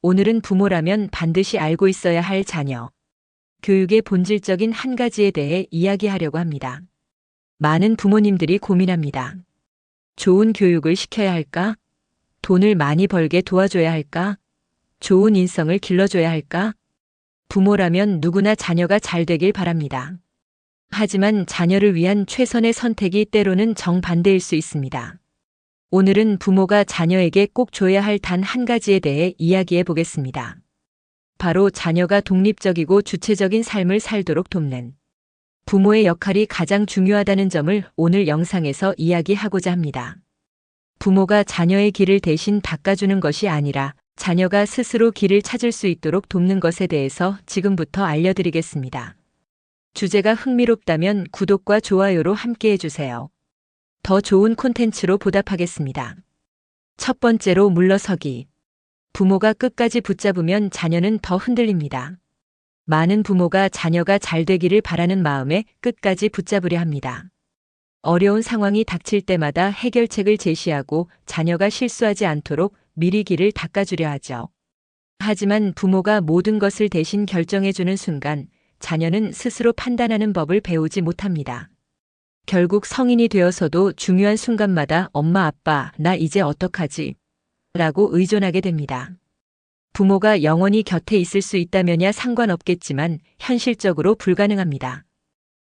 오늘은 부모라면 반드시 알고 있어야 할 자녀 교육의 본질적인 한 가지에 대해 이야기하려고 합니다. 많은 부모님들이 고민합니다. 좋은 교육을 시켜야 할까? 돈을 많이 벌게 도와줘야 할까? 좋은 인성을 길러줘야 할까? 부모라면 누구나 자녀가 잘 되길 바랍니다. 하지만 자녀를 위한 최선의 선택이 때로는 정반대일 수 있습니다. 오늘은 부모가 자녀에게 꼭 줘야 할 단 한 가지에 대해 이야기해 보겠습니다. 바로 자녀가 독립적이고 주체적인 삶을 살도록 돕는 부모의 역할이 가장 중요하다는 점을 오늘 영상에서 이야기하고자 합니다. 부모가 자녀의 길을 대신 닦아주는 것이 아니라 자녀가 스스로 길을 찾을 수 있도록 돕는 것에 대해서 지금부터 알려드리겠습니다. 주제가 흥미롭다면 구독과 좋아요로 함께 해주세요. 더 좋은 콘텐츠로 보답하겠습니다. 첫 번째로 물러서기. 부모가 끝까지 붙잡으면 자녀는 더 흔들립니다. 많은 부모가 자녀가 잘 되기를 바라는 마음에 끝까지 붙잡으려 합니다. 어려운 상황이 닥칠 때마다 해결책을 제시하고 자녀가 실수하지 않도록 미리 길을 닦아주려 하죠. 하지만 부모가 모든 것을 대신 결정해주는 순간 자녀는 스스로 판단하는 법을 배우지 못합니다. 결국 성인이 되어서도 중요한 순간마다 엄마, 아빠, 나 이제 어떡하지? 라고 의존하게 됩니다. 부모가 영원히 곁에 있을 수 있다면야 상관없겠지만 현실적으로 불가능합니다.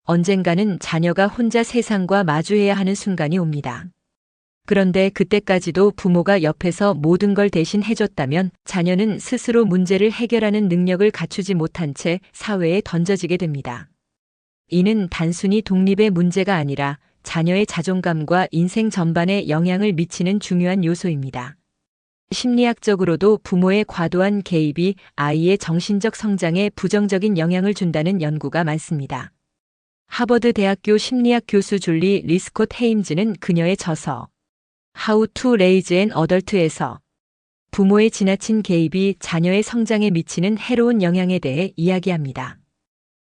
언젠가는 자녀가 혼자 세상과 마주해야 하는 순간이 옵니다. 그런데 그때까지도 부모가 옆에서 모든 걸 대신 해줬다면 자녀는 스스로 문제를 해결하는 능력을 갖추지 못한 채 사회에 던져지게 됩니다. 이는 단순히 독립의 문제가 아니라 자녀의 자존감과 인생 전반에 영향을 미치는 중요한 요소입니다. 심리학적으로도 부모의 과도한 개입이 아이의 정신적 성장에 부정적인 영향을 준다는 연구가 많습니다. 하버드 대학교 심리학 교수 줄리 리스콧 헤임즈는 그녀의 저서 How to Raise an Adult에서 부모의 지나친 개입이 자녀의 성장에 미치는 해로운 영향에 대해 이야기합니다.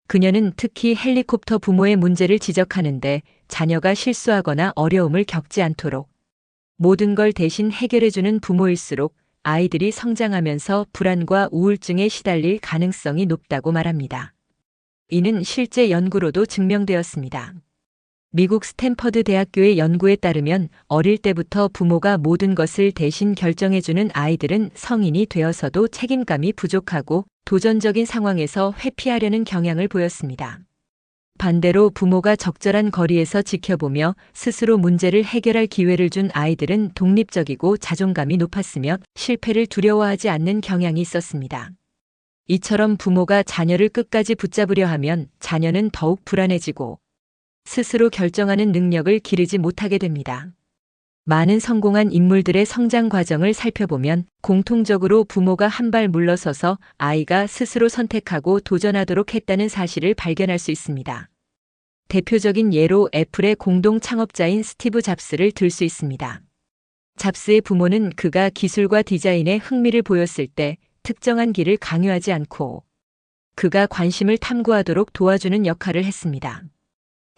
그녀는 특히 헬리콥터 부모의 문제를 지적하는데 자녀가 실수하거나 어려움을 겪지 않도록 모든 걸 대신 해결해주는 부모일수록 아이들이 성장하면서 불안과 우울증에 시달릴 가능성이 높다고 말합니다. 이는 실제 연구로도 증명되었습니다. 미국 스탠퍼드 대학교의 연구에 따르면 어릴 때부터 부모가 모든 것을 대신 결정해주는 아이들은 성인이 되어서도 책임감이 부족하고 도전적인 상황에서 회피하려는 경향을 보였습니다. 반대로 부모가 적절한 거리에서 지켜보며 스스로 문제를 해결할 기회를 준 아이들은 독립적이고 자존감이 높았으며 실패를 두려워하지 않는 경향이 있었습니다. 이처럼 부모가 자녀를 끝까지 붙잡으려 하면 자녀는 더욱 불안해지고 스스로 결정하는 능력을 기르지 못하게 됩니다. 많은 성공한 인물들의 성장 과정을 살펴보면 공통적으로 부모가 한 발 물러서서 아이가 스스로 선택하고 도전하도록 했다는 사실을 발견할 수 있습니다. 대표적인 예로 애플의 공동 창업자인 스티브 잡스를 들 수 있습니다. 잡스의 부모는 그가 기술과 디자인에 흥미를 보였을 때 특정한 길을 강요하지 않고 그가 관심을 탐구하도록 도와주는 역할을 했습니다.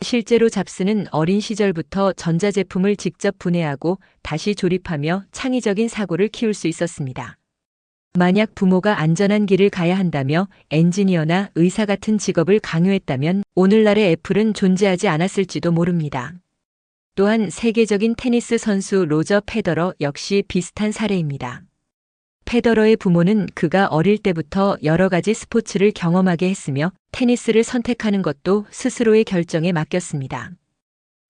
실제로 잡스는 어린 시절부터 전자제품을 직접 분해하고 다시 조립하며 창의적인 사고를 키울 수 있었습니다. 만약 부모가 안전한 길을 가야 한다며 엔지니어나 의사 같은 직업을 강요했다면 오늘날의 애플은 존재하지 않았을지도 모릅니다. 또한 세계적인 테니스 선수 로저 페더러 역시 비슷한 사례입니다. 페더러의 부모는 그가 어릴 때부터 여러 가지 스포츠를 경험하게 했으며 테니스를 선택하는 것도 스스로의 결정에 맡겼습니다.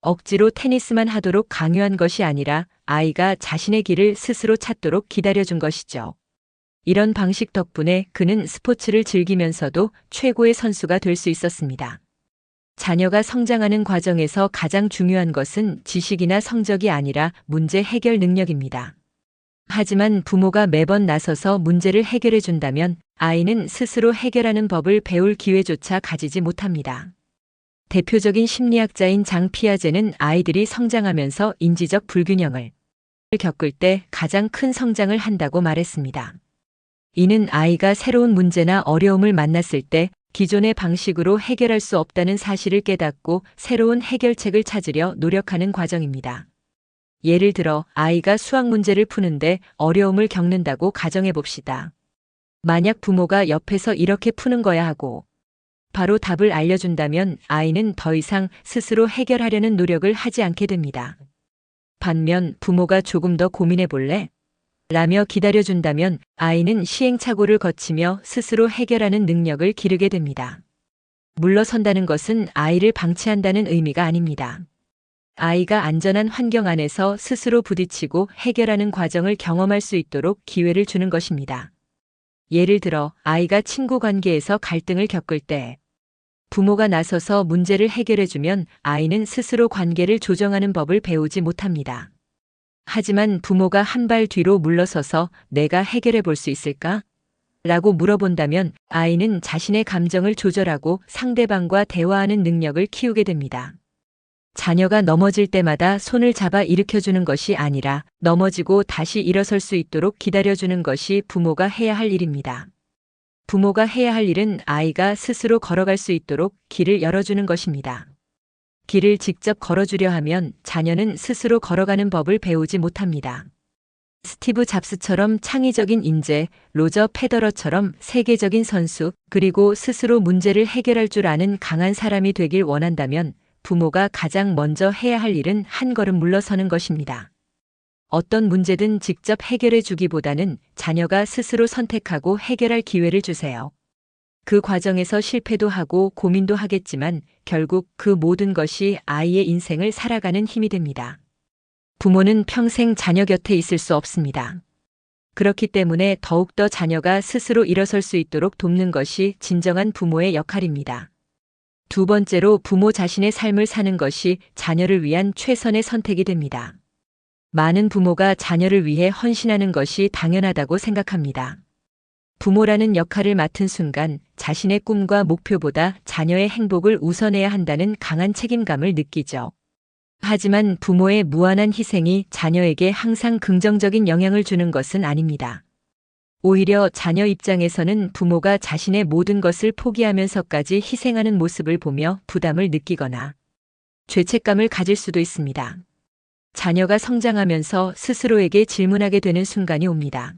억지로 테니스만 하도록 강요한 것이 아니라 아이가 자신의 길을 스스로 찾도록 기다려준 것이죠. 이런 방식 덕분에 그는 스포츠를 즐기면서도 최고의 선수가 될 수 있었습니다. 자녀가 성장하는 과정에서 가장 중요한 것은 지식이나 성적이 아니라 문제 해결 능력입니다. 하지만 부모가 매번 나서서 문제를 해결해 준다면 아이는 스스로 해결하는 법을 배울 기회조차 가지지 못합니다. 대표적인 심리학자인 장 피아제는 아이들이 성장하면서 인지적 불균형을 겪을 때 가장 큰 성장을 한다고 말했습니다. 이는 아이가 새로운 문제나 어려움을 만났을 때 기존의 방식으로 해결할 수 없다는 사실을 깨닫고 새로운 해결책을 찾으려 노력하는 과정입니다. 예를 들어 아이가 수학 문제를 푸는데 어려움을 겪는다고 가정해 봅시다. 만약 부모가 옆에서 이렇게 푸는 거야 하고 바로 답을 알려준다면 아이는 더 이상 스스로 해결하려는 노력을 하지 않게 됩니다. 반면 부모가 조금 더 고민해 볼래? 라며 기다려준다면 아이는 시행착오를 거치며 스스로 해결하는 능력을 기르게 됩니다. 물러선다는 것은 아이를 방치한다는 의미가 아닙니다. 아이가 안전한 환경 안에서 스스로 부딪히고 해결하는 과정을 경험할 수 있도록 기회를 주는 것입니다. 예를 들어 아이가 친구 관계에서 갈등을 겪을 때 부모가 나서서 문제를 해결해주면 아이는 스스로 관계를 조정하는 법을 배우지 못합니다. 하지만 부모가 한 발 뒤로 물러서서 내가 해결해 볼 수 있을까? 라고 물어본다면 아이는 자신의 감정을 조절하고 상대방과 대화하는 능력을 키우게 됩니다. 자녀가 넘어질 때마다 손을 잡아 일으켜주는 것이 아니라 넘어지고 다시 일어설 수 있도록 기다려주는 것이 부모가 해야 할 일입니다. 부모가 해야 할 일은 아이가 스스로 걸어갈 수 있도록 길을 열어주는 것입니다. 길을 직접 걸어주려 하면 자녀는 스스로 걸어가는 법을 배우지 못합니다. 스티브 잡스처럼 창의적인 인재, 로저 페더러처럼 세계적인 선수, 그리고 스스로 문제를 해결할 줄 아는 강한 사람이 되길 원한다면 부모가 가장 먼저 해야 할 일은 한 걸음 물러서는 것입니다. 어떤 문제든 직접 해결해 주기보다는 자녀가 스스로 선택하고 해결할 기회를 주세요. 그 과정에서 실패도 하고 고민도 하겠지만 결국 그 모든 것이 아이의 인생을 살아가는 힘이 됩니다. 부모는 평생 자녀 곁에 있을 수 없습니다. 그렇기 때문에 더욱더 자녀가 스스로 일어설 수 있도록 돕는 것이 진정한 부모의 역할입니다. 두 번째로 부모 자신의 삶을 사는 것이 자녀를 위한 최선의 선택이 됩니다. 많은 부모가 자녀를 위해 헌신하는 것이 당연하다고 생각합니다. 부모라는 역할을 맡은 순간 자신의 꿈과 목표보다 자녀의 행복을 우선해야 한다는 강한 책임감을 느끼죠. 하지만 부모의 무한한 희생이 자녀에게 항상 긍정적인 영향을 주는 것은 아닙니다. 오히려 자녀 입장에서는 부모가 자신의 모든 것을 포기하면서까지 희생하는 모습을 보며 부담을 느끼거나 죄책감을 가질 수도 있습니다. 자녀가 성장하면서 스스로에게 질문하게 되는 순간이 옵니다.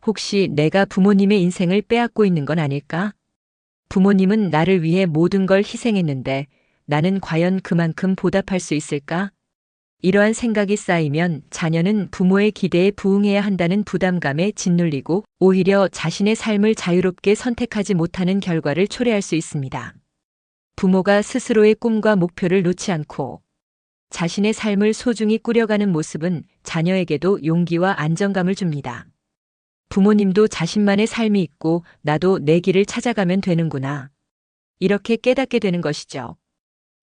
혹시 내가 부모님의 인생을 빼앗고 있는 건 아닐까? 부모님은 나를 위해 모든 걸 희생했는데 나는 과연 그만큼 보답할 수 있을까? 이러한 생각이 쌓이면 자녀는 부모의 기대에 부응해야 한다는 부담감에 짓눌리고 오히려 자신의 삶을 자유롭게 선택하지 못하는 결과를 초래할 수 있습니다. 부모가 스스로의 꿈과 목표를 놓지 않고 자신의 삶을 소중히 꾸려가는 모습은 자녀에게도 용기와 안정감을 줍니다. 부모님도 자신만의 삶이 있고 나도 내 길을 찾아가면 되는구나. 이렇게 깨닫게 되는 것이죠.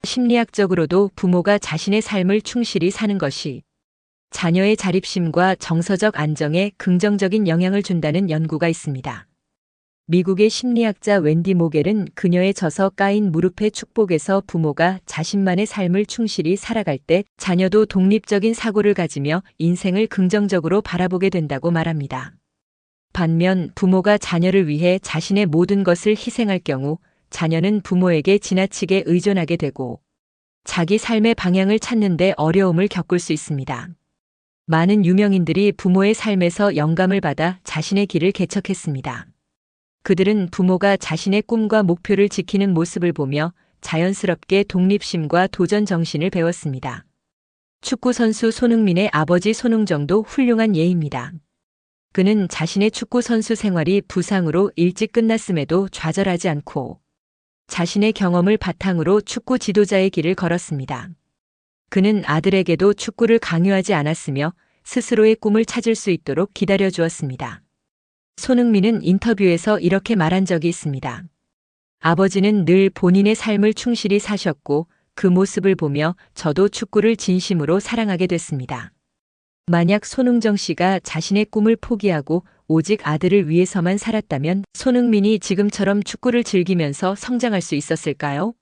심리학적으로도 부모가 자신의 삶을 충실히 사는 것이 자녀의 자립심과 정서적 안정에 긍정적인 영향을 준다는 연구가 있습니다. 미국의 심리학자 웬디 모겔은 그녀의 저서 까인 무릎의 축복에서 부모가 자신만의 삶을 충실히 살아갈 때 자녀도 독립적인 사고를 가지며 인생을 긍정적으로 바라보게 된다고 말합니다. 반면 부모가 자녀를 위해 자신의 모든 것을 희생할 경우 자녀는 부모에게 지나치게 의존하게 되고 자기 삶의 방향을 찾는 데 어려움을 겪을 수 있습니다. 많은 유명인들이 부모의 삶에서 영감을 받아 자신의 길을 개척했습니다. 그들은 부모가 자신의 꿈과 목표를 지키는 모습을 보며 자연스럽게 독립심과 도전 정신을 배웠습니다. 축구선수 손흥민의 아버지 손흥정도 훌륭한 예입니다. 그는 자신의 축구선수 생활이 부상으로 일찍 끝났음에도 좌절하지 않고 자신의 경험을 바탕으로 축구 지도자의 길을 걸었습니다. 그는 아들에게도 축구를 강요하지 않았으며 스스로의 꿈을 찾을 수 있도록 기다려 주었습니다. 손흥민은 인터뷰에서 이렇게 말한 적이 있습니다. 아버지는 늘 본인의 삶을 충실히 사셨고 그 모습을 보며 저도 축구를 진심으로 사랑하게 됐습니다. 만약 손흥정 씨가 자신의 꿈을 포기하고 오직 아들을 위해서만 살았다면 손흥민이 지금처럼 축구를 즐기면서 성장할 수 있었을까요?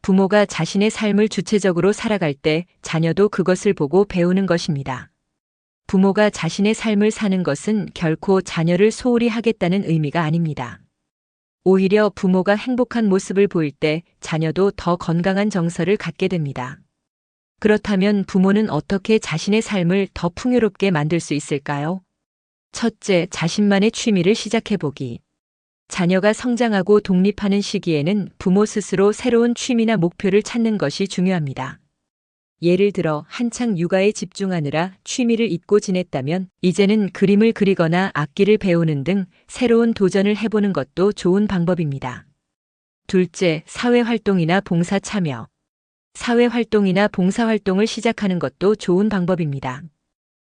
부모가 자신의 삶을 주체적으로 살아갈 때 자녀도 그것을 보고 배우는 것입니다. 부모가 자신의 삶을 사는 것은 결코 자녀를 소홀히 하겠다는 의미가 아닙니다. 오히려 부모가 행복한 모습을 보일 때 자녀도 더 건강한 정서를 갖게 됩니다. 그렇다면 부모는 어떻게 자신의 삶을 더 풍요롭게 만들 수 있을까요? 첫째, 자신만의 취미를 시작해보기. 자녀가 성장하고 독립하는 시기에는 부모 스스로 새로운 취미나 목표를 찾는 것이 중요합니다. 예를 들어 한창 육아에 집중하느라 취미를 잊고 지냈다면 이제는 그림을 그리거나 악기를 배우는 등 새로운 도전을 해보는 것도 좋은 방법입니다. 둘째, 사회활동이나 봉사 참여. 사회활동이나 봉사활동을 시작하는 것도 좋은 방법입니다.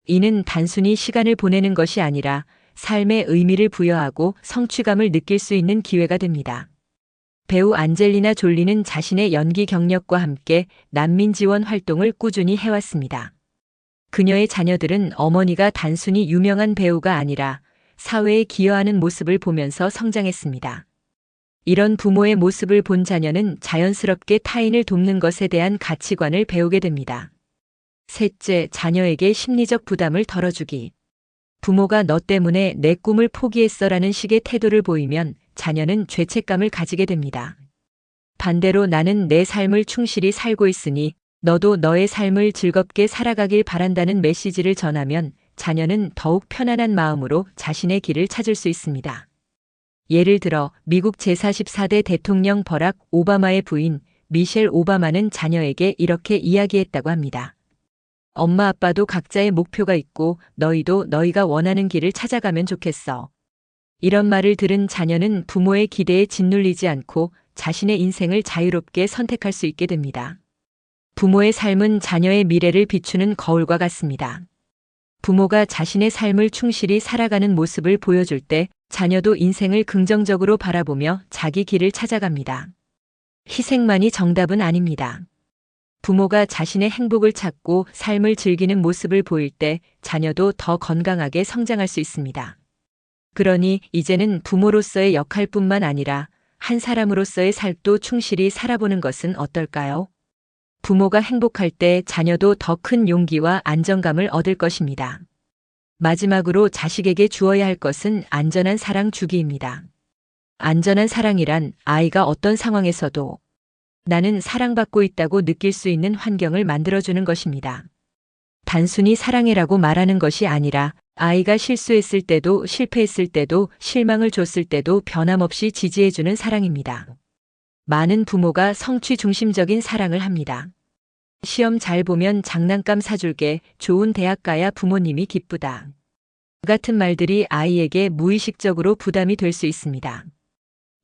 이는 단순히 시간을 보내는 것이 아니라 삶의 의미를 부여하고 성취감을 느낄 수 있는 기회가 됩니다. 배우 안젤리나 졸리는 자신의 연기 경력과 함께 난민 지원 활동을 꾸준히 해왔습니다. 그녀의 자녀들은 어머니가 단순히 유명한 배우가 아니라 사회에 기여하는 모습을 보면서 성장했습니다. 이런 부모의 모습을 본 자녀는 자연스럽게 타인을 돕는 것에 대한 가치관을 배우게 됩니다. 셋째, 자녀에게 심리적 부담을 덜어주기. 부모가 너 때문에 내 꿈을 포기했어라는 식의 태도를 보이면 자녀는 죄책감을 가지게 됩니다. 반대로 나는 내 삶을 충실히 살고 있으니 너도 너의 삶을 즐겁게 살아가길 바란다는 메시지를 전하면 자녀는 더욱 편안한 마음으로 자신의 길을 찾을 수 있습니다. 예를 들어 미국 제44대 대통령 버락 오바마의 부인 미셸 오바마는 자녀에게 이렇게 이야기했다고 합니다. 엄마 아빠도 각자의 목표가 있고 너희도 너희가 원하는 길을 찾아가면 좋겠어. 이런 말을 들은 자녀는 부모의 기대에 짓눌리지 않고 자신의 인생을 자유롭게 선택할 수 있게 됩니다. 부모의 삶은 자녀의 미래를 비추는 거울과 같습니다. 부모가 자신의 삶을 충실히 살아가는 모습을 보여줄 때 자녀도 인생을 긍정적으로 바라보며 자기 길을 찾아갑니다. 희생만이 정답은 아닙니다. 부모가 자신의 행복을 찾고 삶을 즐기는 모습을 보일 때 자녀도 더 건강하게 성장할 수 있습니다. 그러니 이제는 부모로서의 역할뿐만 아니라 한 사람으로서의 삶도 충실히 살아보는 것은 어떨까요? 부모가 행복할 때 자녀도 더 큰 용기와 안정감을 얻을 것입니다. 마지막으로 자식에게 주어야 할 것은 안전한 사랑 주기입니다. 안전한 사랑이란 아이가 어떤 상황에서도 나는 사랑받고 있다고 느낄 수 있는 환경을 만들어주는 것입니다. 단순히 사랑해라고 말하는 것이 아니라 아이가 실수했을 때도 실패했을 때도 실망을 줬을 때도 변함없이 지지해주는 사랑입니다. 많은 부모가 성취 중심적인 사랑을 합니다. 시험 잘 보면 장난감 사줄게, 좋은 대학 가야 부모님이 기쁘다. 같은 말들이 아이에게 무의식적으로 부담이 될 수 있습니다.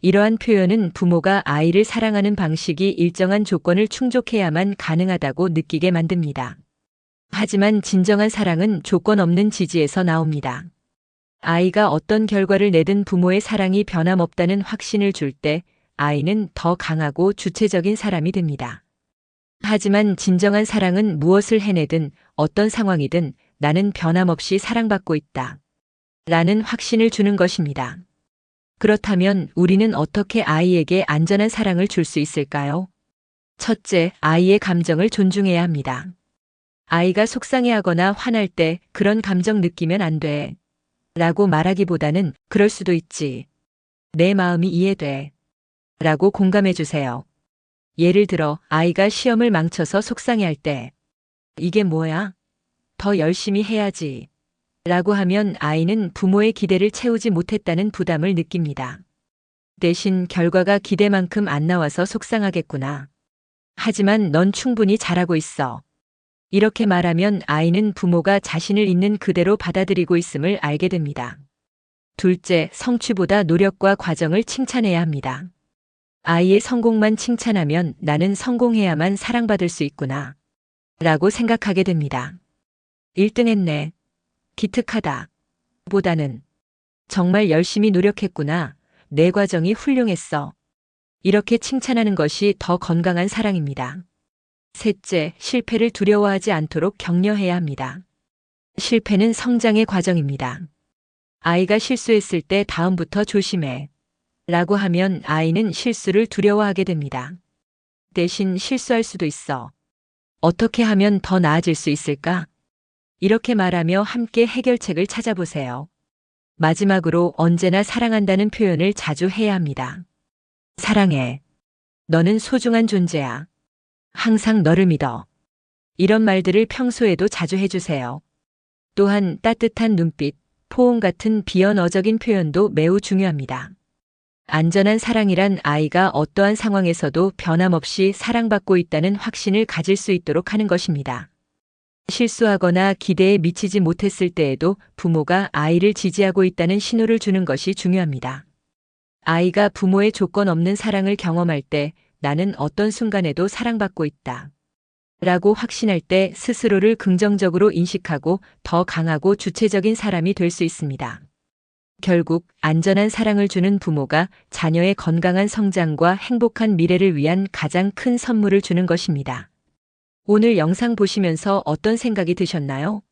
이러한 표현은 부모가 아이를 사랑하는 방식이 일정한 조건을 충족해야만 가능하다고 느끼게 만듭니다. 하지만 진정한 사랑은 조건 없는 지지에서 나옵니다. 아이가 어떤 결과를 내든 부모의 사랑이 변함없다는 확신을 줄 때 아이는 더 강하고 주체적인 사람이 됩니다. 하지만 진정한 사랑은 무엇을 해내든 어떤 상황이든 나는 변함없이 사랑받고 있다. 라는 확신을 주는 것입니다. 그렇다면 우리는 어떻게 아이에게 안전한 사랑을 줄 수 있을까요? 첫째, 아이의 감정을 존중해야 합니다. 아이가 속상해하거나 화날 때 그런 감정 느끼면 안 돼. 라고 말하기보다는 그럴 수도 있지. 내 마음이 이해돼. 라고 공감해 주세요. 예를 들어 아이가 시험을 망쳐서 속상해할 때 이게 뭐야? 더 열심히 해야지. 라고 하면 아이는 부모의 기대를 채우지 못했다는 부담을 느낍니다. 대신 결과가 기대만큼 안 나와서 속상하겠구나. 하지만 넌 충분히 잘하고 있어. 이렇게 말하면 아이는 부모가 자신을 있는 그대로 받아들이고 있음을 알게 됩니다. 둘째, 성취보다 노력과 과정을 칭찬해야 합니다. 아이의 성공만 칭찬하면 나는 성공해야만 사랑받을 수 있구나. 라고 생각하게 됩니다. 1등 했네. 기특하다. 보다는 정말 열심히 노력했구나. 내 과정이 훌륭했어. 이렇게 칭찬하는 것이 더 건강한 사랑입니다. 셋째, 실패를 두려워하지 않도록 격려해야 합니다. 실패는 성장의 과정입니다. 아이가 실수했을 때 다음부터 조심해. 라고 하면 아이는 실수를 두려워하게 됩니다. 대신 실수할 수도 있어. 어떻게 하면 더 나아질 수 있을까? 이렇게 말하며 함께 해결책을 찾아보세요. 마지막으로 언제나 사랑한다는 표현을 자주 해야 합니다. 사랑해. 너는 소중한 존재야. 항상 너를 믿어. 이런 말들을 평소에도 자주 해주세요. 또한 따뜻한 눈빛, 포옹 같은 비언어적인 표현도 매우 중요합니다. 안전한 사랑이란 아이가 어떠한 상황에서도 변함없이 사랑받고 있다는 확신을 가질 수 있도록 하는 것입니다. 실수하거나 기대에 미치지 못했을 때에도 부모가 아이를 지지하고 있다는 신호를 주는 것이 중요합니다. 아이가 부모의 조건 없는 사랑을 경험할 때 나는 어떤 순간에도 사랑받고 있다 라고 확신할 때 스스로를 긍정적으로 인식하고 더 강하고 주체적인 사람이 될 수 있습니다. 결국 안전한 사랑을 주는 부모가 자녀의 건강한 성장과 행복한 미래를 위한 가장 큰 선물을 주는 것입니다. 오늘 영상 보시면서 어떤 생각이 드셨나요?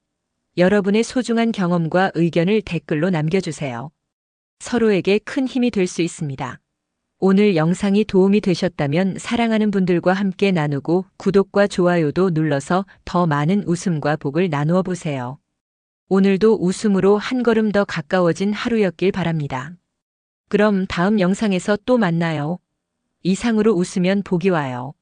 여러분의 소중한 경험과 의견을 댓글로 남겨주세요. 서로에게 큰 힘이 될 수 있습니다. 오늘 영상이 도움이 되셨다면 사랑하는 분들과 함께 나누고 구독과 좋아요도 눌러서 더 많은 웃음과 복을 나누어 보세요. 오늘도 웃음으로 한 걸음 더 가까워진 하루였길 바랍니다. 그럼 다음 영상에서 또 만나요. 이상으로 웃으면 복이 와요.